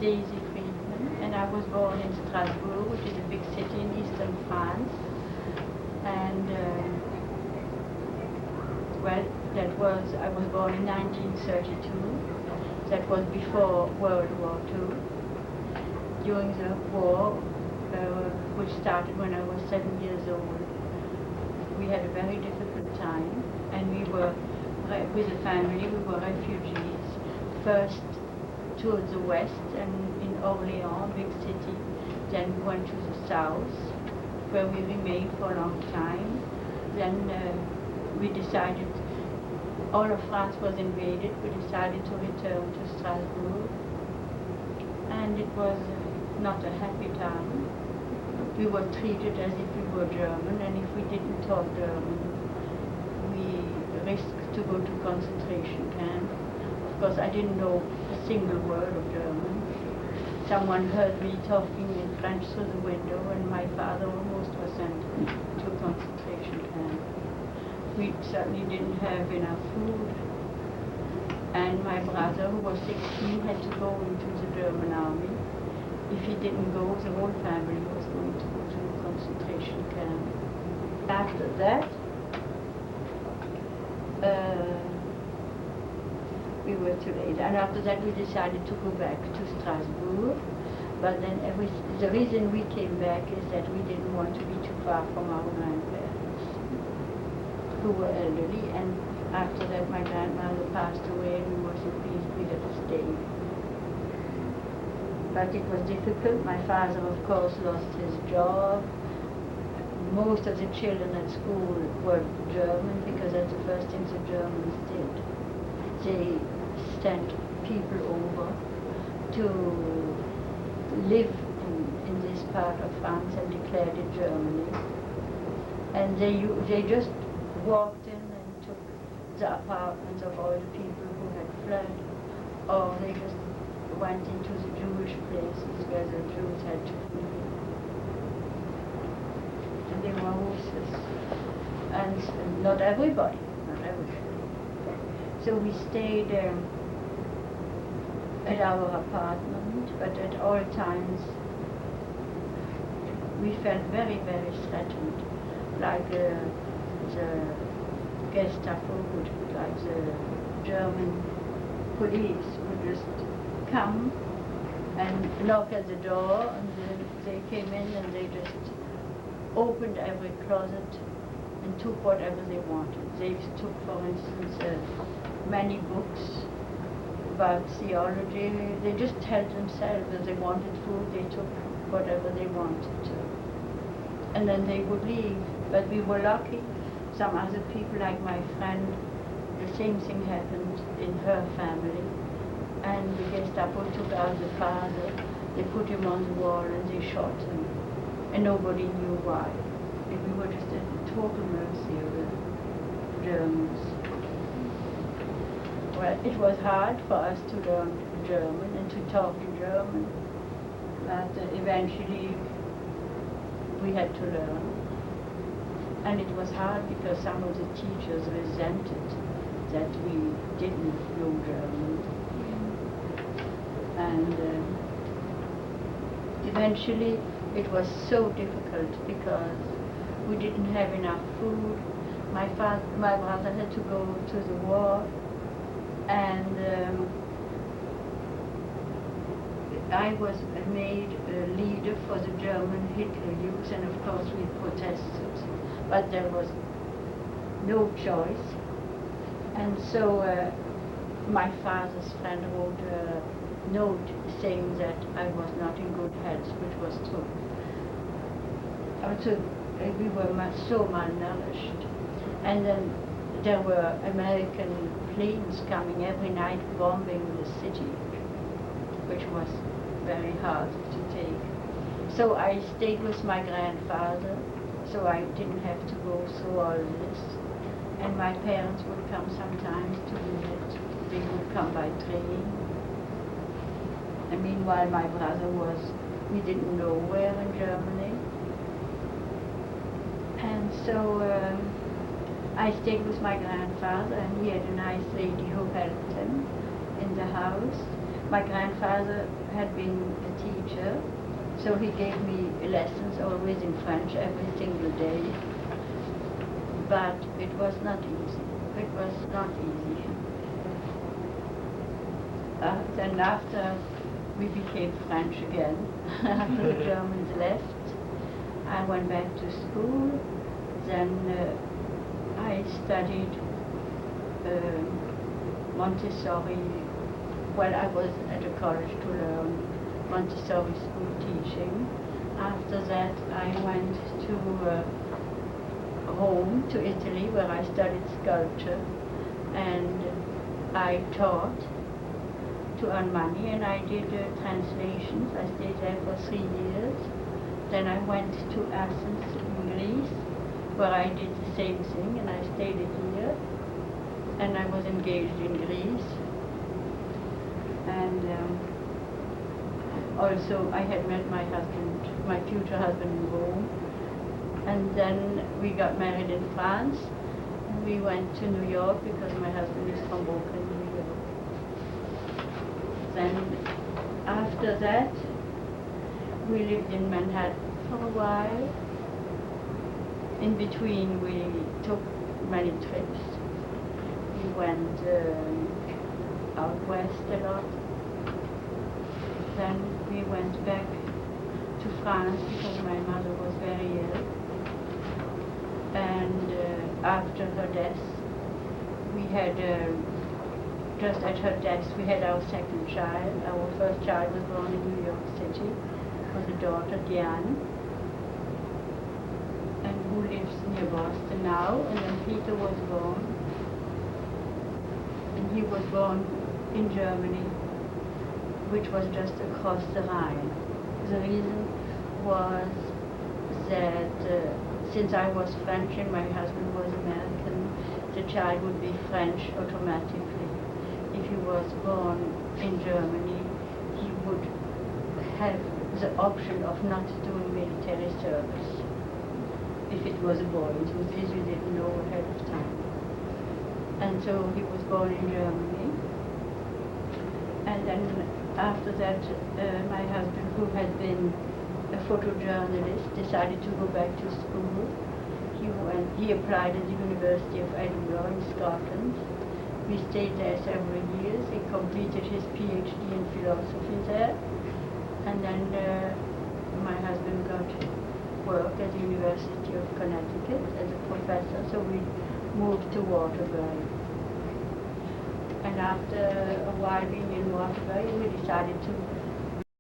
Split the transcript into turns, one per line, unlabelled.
Daisy Freedman, and I was born in Strasbourg, which is a big city in eastern France. And I was born in 1932. That was before World War II. During the war, which started when I was 7 years old, we had a very difficult time, and we were, with the family, we were refugees. First towards the west and in Orléans, big city. Then we went to the south, where we remained for a long time. Then we decided, all of France was invaded, we decided to return to Strasbourg. And it was not a happy time. We were treated as if we were German, and if we didn't talk German, we risked to go to concentration camp. Of course, I didn't know a single word of German. Someone heard me talking in French through the window, and my father almost was sent to a concentration camp. We certainly didn't have enough food. And my brother, who was 16, had to go into the German army. If he didn't go, the whole family was going to go to a concentration camp. After that, we were too late. And after that, we decided to go back to Strasbourg. But then the reason we came back is that we didn't want to be too far from our grandparents, who were elderly. And after that, my grandmother passed away, and we were so pleased we had to stay. But it was difficult. My father, of course, lost his job. Most of the children at school were German, because that's the first thing the Germans did. They sent people over to live in this part of France and declared it Germany. And they just walked in and took the apartments of all the people who had fled, or they just went into the Jewish places where the Jews had to flee. And they were horses. And not everybody. So we stayed at our apartment, but at all times we felt very, very threatened, like the Gestapo, like the German police would just come and knock at the door, and then they came in and they just opened every closet and took whatever they wanted. They took, for instance, many books about theology. They just held themselves. If they wanted food, they took whatever they wanted to. And then they would leave. But we were lucky. Some other people, like my friend, the same thing happened in her family. And the Gestapo took out the father, they put him on the wall and they shot him. And nobody knew why. And we were just at the total mercy of the Germans. Well, it was hard for us to learn German and to talk in German, but eventually we had to learn. And it was hard because some of the teachers resented that we didn't know German. And eventually it was so difficult because we didn't have enough food. My brother had to go to the war, and I was made a leader for the German Hitler Youth, and of course we protested, but there was no choice. And so my father's friend wrote a note saying that I was not in good health, which was true. Also, we were so malnourished. And then there were American planes coming every night bombing the city, which was very hard to take. So I stayed with my grandfather, so I didn't have to go through all this. And my parents would come sometimes to visit. They would come by train. And meanwhile my brother we didn't know where in Germany. And so I stayed with my grandfather, and he had a nice lady who helped him in the house. My grandfather had been a teacher, so he gave me lessons always in French every single day. But it was not easy. It was not easy. Then after we became French again, after the Germans left, I went back to school. Then I studied Montessori. Well, I was at a college to learn Montessori school teaching. After that, I went to Rome, to Italy, where I studied sculpture, and I taught to earn money, and I did translations. I stayed there for 3 years. Then I went to Athens in Greece, where I did the same thing, and I stayed a year, and I was engaged in Greece. And also I had met my husband, my future husband, in Rome. And then we got married in France, and we went to New York because my husband is from Brooklyn, New York. Then after that, we lived in Manhattan for a while. In between, we took many trips. We went out west a lot. Then we went back to France because my mother was very ill. And after her death, we had, just at her death, we had our second child. Our first child was born in New York City. It was a daughter, Diane, and who lives near Boston now. And then Peter was born. And he was born in Germany, which was just across the Rhine. The reason was that since I was French and my husband was American, the child would be French automatically. If he was born in Germany, he would have the option of not doing military service. If it was a boy, it was this you didn't know ahead of time. And so he was born in Germany. And then after that, my husband, who had been a photojournalist, decided to go back to school. He applied at the University of Edinburgh in Scotland. We stayed there several years. He completed his PhD in philosophy there. And then my husband got work at the University of Connecticut as a professor, so we moved to Waterbury. And after a while being in Waterbury, we decided to